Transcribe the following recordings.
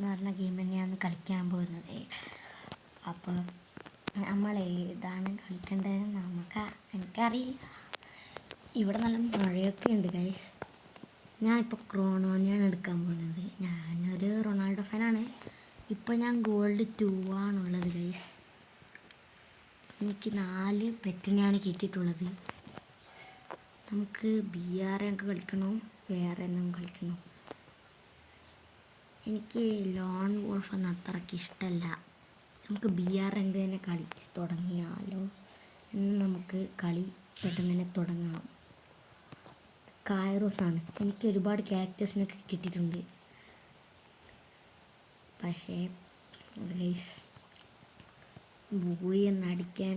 എന്ന് പറഞ്ഞ ഗെയിം തന്നെയാണ് കളിക്കാൻ പോകുന്നത്. അപ്പോൾ നമ്മൾ ഏതാണ് കളിക്കേണ്ടതെന്ന് എനിക്കറിയില്ല. ഇവിടെ നല്ല മഴയൊക്കെ ഉണ്ട് ഗൈസ്. ഞാനിപ്പോൾ ക്രോണോനെയാണ് എടുക്കാൻ പോകുന്നത്. ഞാനൊരു റൊണാൾഡോ ഫാനാണ്. ഇപ്പോൾ ഞാൻ ഗോൾഡ് 2 ആണുള്ളത് ഗൈസ്. എനിക്ക് 4 പെറ്റിനെയാണ് കിട്ടിയിട്ടുള്ളത്. നമുക്ക് BR ഒക്കെ കളിക്കണോ വേറെ എന്തെങ്കിലും കളിക്കണോ? എനിക്ക് ലോൺ വോൾഫ് ഒന്നും അത്രയ്ക്ക് ഇഷ്ടമല്ല. നമുക്ക് BR തന്നെ കളിച്ച് തുടങ്ങിയാലോ എന്ന്. നമുക്ക് കളി പെട്ടെന്ന് തന്നെ തുടങ്ങാം. കൈറോസാണ്. എനിക്ക് ഒരുപാട് ക്യാരക്ടേഴ്സിനൊക്കെ കിട്ടിയിട്ടുണ്ട്. പക്ഷേ ഗൈസ് ബൂയി എന്നടിക്കാൻ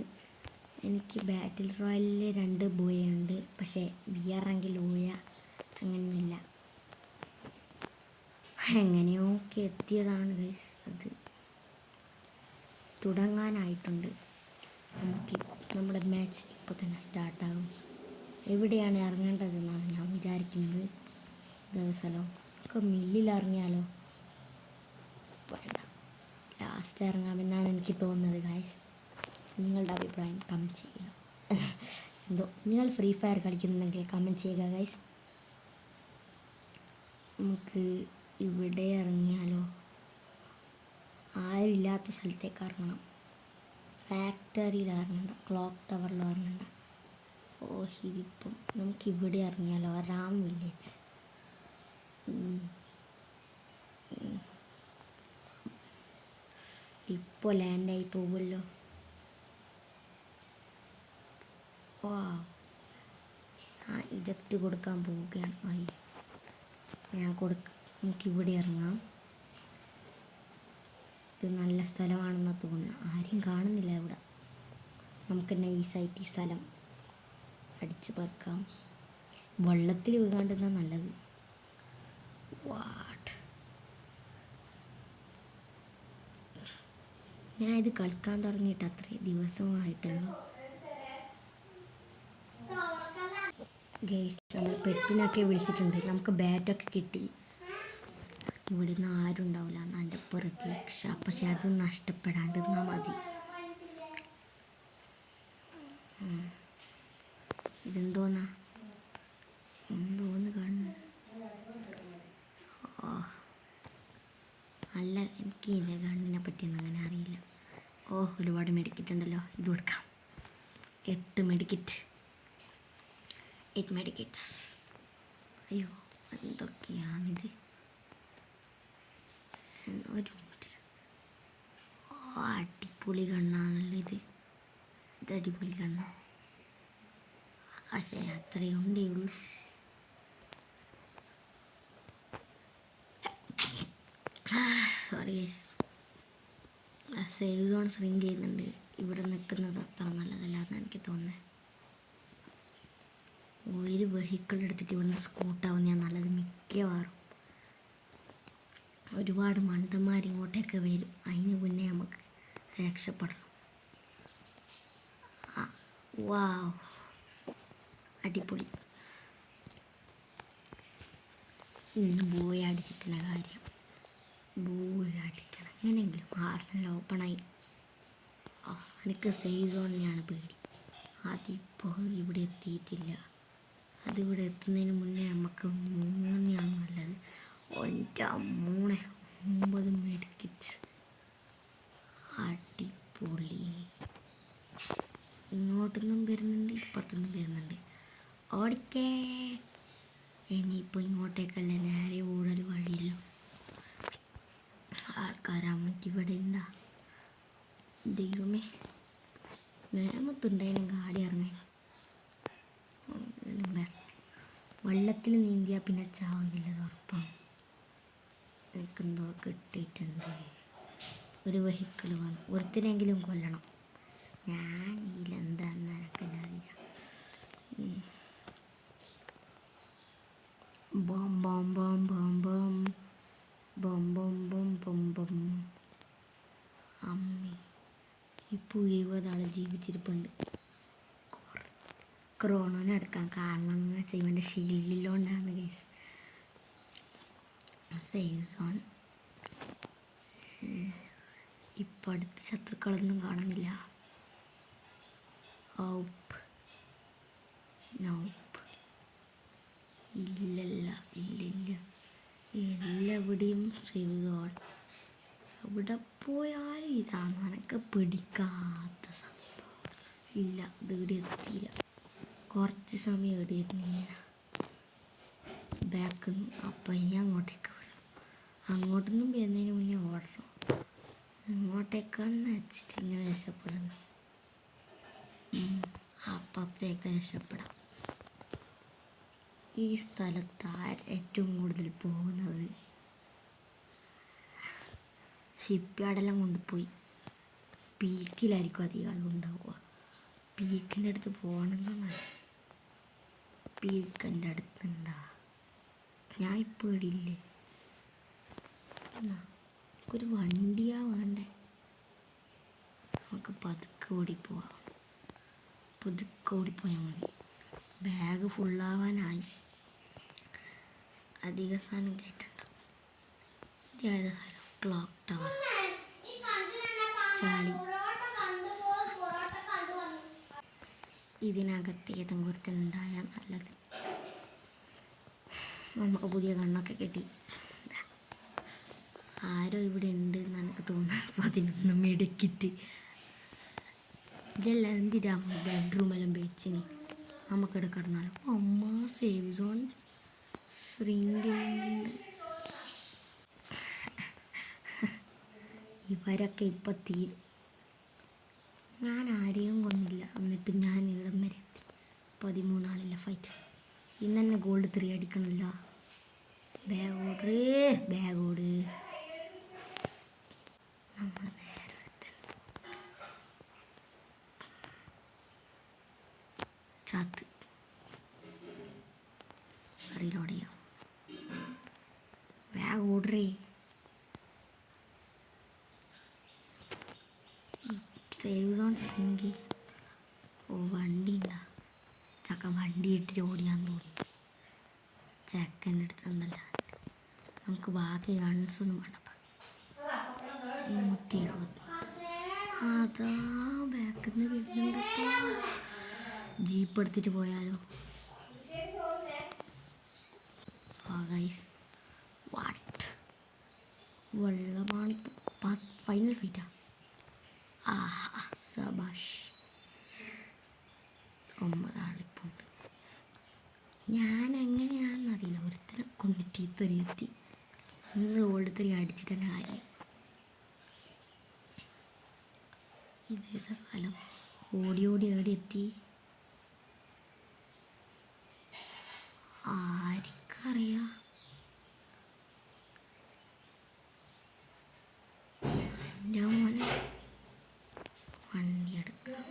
എനിക്ക് ബാറ്റിൽ റോയലിൽ 2 ബൂയുണ്ട്. പക്ഷേ BR റാങ്കിൽ ബൂയ അങ്ങനെയൊന്നുമില്ല. എങ്ങനെയൊക്കെ എത്തിയതാണ് ഗൈസ്. അത് തുടങ്ങാനായിട്ടുണ്ട്. നമുക്ക് നമ്മുടെ മാച്ച് ഇപ്പോൾ തന്നെ സ്റ്റാർട്ടാകും. എവിടെയാണ് ഇറങ്ങേണ്ടതെന്നാണ് ഞാൻ വിചാരിക്കുന്നത്. സ്ഥലം ഒക്കെ മില്ലിൽ ഇറങ്ങിയാലോ? വേണ്ട, ലാസ്റ്റ് ഇറങ്ങാമെന്നാണ് എനിക്ക് തോന്നുന്നത് ഗൈസ്. നിങ്ങളുടെ അഭിപ്രായം കമൻറ്റ് ചെയ്യുക. എന്തോ നിങ്ങൾ ഫ്രീ ഫയർ കളിക്കുന്നുണ്ടെങ്കിൽ കമൻറ്റ് ചെയ്യുക ഗൈസ്. നമുക്ക് ഇവിടെ ഇറങ്ങിയാലോ? ആരുമില്ലാത്ത സ്ഥലത്തേക്ക് ഇറങ്ങണം. ഫാക്ടറിയിൽ ഇറങ്ങണ്ട, ക്ലോക്ക് ടവറിൽ ഇറങ്ങണ്ട. ഇതിപ്പം നമുക്കിവിടെ ഇറങ്ങിയാലോ? റാം വില്ലേജ്. ഇപ്പോൾ ലാൻഡായി പോകുമല്ലോ. ഇജക്റ്റ് കൊടുക്കാൻ പോവുകയാണ്. നമുക്കിവിടെ ഇറങ്ങാം. ഇത് നല്ല സ്ഥലമാണെന്നാണ് തോന്നുന്നത്. ആരും കാണുന്നില്ല ഇവിടെ. നമുക്ക് നൈസായിട്ട് ഈ സ്ഥലം അടിച്ച് പറക്കാം. വെള്ളത്തിൽ വീകാണ്ടെന്നാ നല്ലത്. ഞാൻ ഇത് കളിക്കാൻ തുടങ്ങിയിട്ട് അത്രയും ദിവസമായിട്ടുള്ളൂ ഗൈസ്. നമ്മൾ പെറ്റിനൊക്കെ വിളിച്ചിട്ടുണ്ട്. നമുക്ക് ബാറ്റൊക്കെ കിട്ടി. ഇവിടെ നിന്ന് ആരും ഉണ്ടാവില്ല എന്നാണ് എൻ്റെ പ്രതീക്ഷ. പക്ഷെ അത് നഷ്ടപ്പെടാണ്ടിരുന്നാൽ മതി. എന്തോന്ന് കാണുന്നു? അല്ല, എനിക്ക് ഇതിൻ്റെ ഗണ്ണിനെ പറ്റിയൊന്നും അങ്ങനെ അറിയില്ല. ഒരുപാട് മെഡിക്കറ്റ് ഉണ്ടല്ലോ. ഇത് കൊടുക്കാം. 8 മെഡിക്കറ്റ്സ്. അയ്യോ, എന്തൊക്കെയാണിത്? ഒരു മിനിറ്റ്. അടിപൊളി കണ്ണാണല്ലോ ഇത്. അടിപൊളി കണ്ണ. പക്ഷേ അത്രയും ഉണ്ടേ ഉള്ളൂ. Sorry guys. സേവ് സോൺ സ്ട്രിങ്ക് ചെയ്യുന്നുണ്ട്. ഇവിടെ നിൽക്കുന്നത് അത്ര നല്ലതല്ല എന്ന് എനിക്ക് തോന്നുന്നത്. ഒരു വെഹിക്കിൾ എടുത്തിട്ട് ഇവിടുന്ന് സ്കൂട്ടാവും ഞാൻ നല്ലത്. മിക്കവാറും ഒരുപാട് മണ്ടന്മാർ ഇങ്ങോട്ടേക്ക് വരും. അതിന് മുന്നേ നമുക്ക് രക്ഷപ്പെടണം. അടിപൊളി. ബോയ് അടിച്ചിട്ടുള്ള കാര്യം. ബോയ് അടിക്കണം എങ്ങനെയെങ്കിലും. ആർസനൽ ഓപ്പണായി. എനിക്ക് സേവ് സോണിനെയാണ് പേടി. അതിപ്പോൾ ഇവിടെ എത്തിയിട്ടില്ല. അതിവിടെ എത്തുന്നതിന് മുന്നേ നമുക്ക് മൂന്നെയാണ് നല്ലത്. 9 മെഡിക്കറ്റ്സ്. അടിപൊളി. ഇങ്ങോട്ടൊന്നും വരുന്നുണ്ട്, ഇപ്പുറത്തൊന്നും വരുന്നുണ്ട്. ഓടിക്കേ. ഇനിയിപ്പോൾ ഇങ്ങോട്ടേക്കല്ല, നേരെ ഓടൽ വഴിയല്ലോ. ആൾക്കാരമ്മയ്ക്ക് ഇവിടെ ഉണ്ടാ? ദൈവമേ, നേമത്തുണ്ടായാലും ഗാഡി ഇറങ്ങാൻ. വെള്ളത്തിൽ നീന്തിയാൽ പിന്നെ ചാവുന്നില്ല, ഉറപ്പാണ്. എനിക്കെന്തോ കിട്ടിയിട്ടുണ്ട്. ഒരു വെഹിക്കിൾ വേണം. ഒരുത്തിനെങ്കിലും കൊല്ലണം. ഞാൻ ഇതിലെന്താണെന്ന് എനിക്കറിയില്ല. ബോം ബോം ബോം ബോം ബോം ബോം ബോം ബോം ബോം ബോം. അമ്മി, ഇപ്പോൾ 20 ആൾ ജീവിച്ചിരിപ്പുണ്ട്. ക്രോണോനെ എടുക്കാൻ കാരണം എന്ന് വെച്ചാൽ ഇവൻ്റെ ഷീൽഡിലോണ്ടാണ് ഗൈസ്. സേവ് സോൺ അപ്പം അടുത്ത ശത്രുക്കളൊന്നും കാണുന്നില്ല. ഔപ്പ് നൗപ്പ് ഇല്ലല്ല ഇല്ലില്ല. എല്ലാവിടെയും സേവ് ഗോൾ. എവിടെ പോയാലും ഇതാണ് എനിക്ക് പിടിക്കാത്ത സമയം. ഇല്ല, ഇത് ഇവിടെ എത്തിയില്ല. കുറച്ച് സമയം ഇവിടെ ഇരുന്നില്ല. ബാക്കിൽ നിന്ന് അപ്പം ഇനി അങ്ങോട്ടേക്ക് വിടണം. അങ്ങോട്ടൊന്നും വരുന്നതിന് മുന്നേ ഓടണം. ഇങ്ങോട്ടേക്കാന്ന് വെച്ചിട്ട് ഇങ്ങനെ രക്ഷപ്പെടണം. അപ്പുറത്തേക്ക് രക്ഷപ്പെടാം. ഈ സ്ഥലത്ത് ഏറ്റവും കൂടുതൽ പോകുന്നത് ഷിപ്പ്യാർഡെല്ലാം കൊണ്ടുപോയി പീക്കിലായിരിക്കും അധികം ആളുണ്ടാവുക. പീക്കിൻ്റെ അടുത്ത് പോകണമെന്നാണ്. പീക്കിൻ്റെ അടുത്തുണ്ടാ ഞാൻ ഇപ്പോൾ ഇടില്ലേ. ഒരു വണ്ടിയാ വേണ്ടേ. നമുക്ക് പതുക്കെ ഓടിപ്പോവാം. പതുക്കെ ഓടിപ്പോയാൽ മതി. ബാഗ് ഫുള്ളാവാനായി. അധിക സാധനം കയറ്റണ്ട. ഇതേത് സ്ഥലം? Clock tower. ചാടി ഇതിനകത്ത് ഏതെങ്കിലും ഒരുത്തനുണ്ടായാൽ നല്ലത്. നമുക്ക് പുതിയ കണ്ണൊക്കെ കിട്ടി. ആരോ ഇവിടെ ഉണ്ട് എന്ന് എനിക്ക് തോന്നുന്നു. 11 മെഡിക്കിറ്റ്. ഇതെല്ലാം എന്തിനാ ബെഡ്റൂമെല്ലാം വെച്ചിന്. നമുക്കിവിടെ കിടന്നാലോ. അമ്മ സേവ് സോൺ ശ്രീണ്ട്. ഇവരൊക്കെ ഇപ്പം തീരും. ഞാൻ ആരെയും കൊന്നില്ല. എന്നിട്ട് ഞാൻ ഇവിടം വരെ എത്തി. 13 ആളില്ല ഫൈറ്റ്. ഇന്ന് തന്നെ ഗോൾഡ് 3 അടിക്കണമല്ലോ. ബാഗോട് നമ്മൾ നേരെ ചാത്ത് റീലോഡ് ചെയ്യാം. ബാഗ് ഓർഡറേ. സേവ് സോൺ സിങ്കി. ഓ വണ്ടി ഉണ്ടാ. ചക്ക വണ്ടി ഇട്ടിട്ട് ഓടിയാന്ന് തോന്നുന്നു. ചക്കൻ്റെ അടുത്ത് എന്നല്ല. നമുക്ക് ബാക്കി ഗൺസൊന്നും വേണ്ട. 170. അതാ ബാക്കിൽ നിന്ന് വരുന്നുണ്ടപ്പോൾ. ജീപ്പ് എടുത്തിട്ട് പോയാലോ. വാട്ട് വെള്ളമാണിപ്പോൾ. ഫൈനൽ ഫൈറ്റാ. ആഹാ സബാഷ്. 9 ആളിപ്പോൾ ഉണ്ട്. ഞാൻ എങ്ങനെയാണെന്നറിയില്ല. ഒരുത്തനെ കൊന്നിട്ട് ഇത്രയെത്തി. ഇന്ന് ഗോൾഡ് 3 അടിച്ചിട്ട് തന്നെ കാര്യം. ഇതേതാ സ്ഥലം? ഓടി എവിടെ എത്തി? ആർക്കറിയാം. എൻ്റെ മോനെ വണ്ടി എടുക്കാം.